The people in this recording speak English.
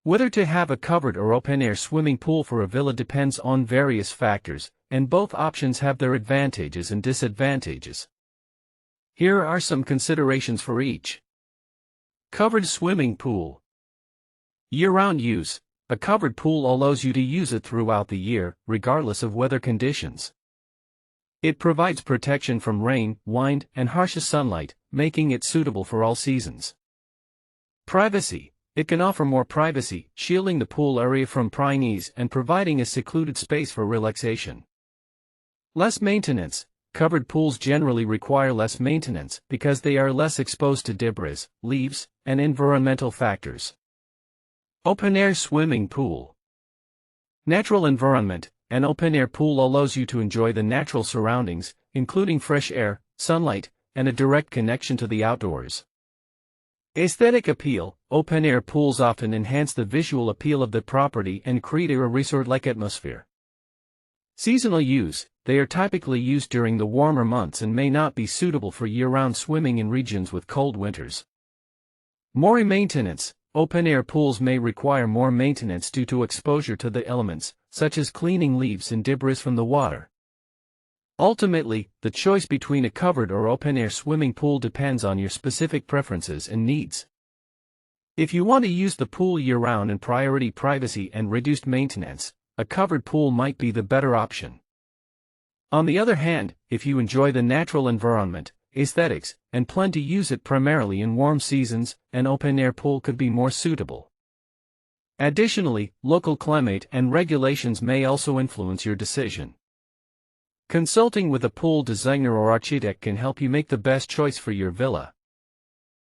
Whether to have a covered or open-air swimming pool for a villa depends on various factors, and both options have their advantages and disadvantages. Here are some considerations for each. Covered swimming pool. Year-round use. A covered pool allows you to use it throughout the year, regardless of weather conditions. It provides protection from rain, wind, and harsh sunlight, making it suitable for all seasons. Privacy. It can offer more privacy, shielding the pool area from prying eyes and providing a secluded space for relaxation. Less maintenance. Covered pools generally require less maintenance because they are less exposed to debris, leaves, and environmental factors. Open-air swimming pool. Natural environment. An open-air pool allows you to enjoy the natural surroundings, including fresh air, sunlight, and a direct connection to the outdoors. Aesthetic appeal. Open-air pools often enhance the visual appeal of the property and create a resort-like atmosphere. Seasonal use. They are typically used during the warmer months and may not be suitable for year-round swimming in regions with cold winters. More maintenance. Open-air pools may require more maintenance due to exposure to the elements, such as cleaning leaves and debris from the water. Ultimately, the choice between a covered or open-air swimming pool depends on your specific preferences and needs. If you want to use the pool year-round and priority privacy and reduced maintenance, a covered pool might be the better option. On the other hand, if you enjoy the natural environment, aesthetics, and plan to use it primarily in warm seasons, an open-air pool could be more suitable. Additionally, local climate and regulations may also influence your decision. Consulting with a pool designer or architect can help you make the best choice for your villa.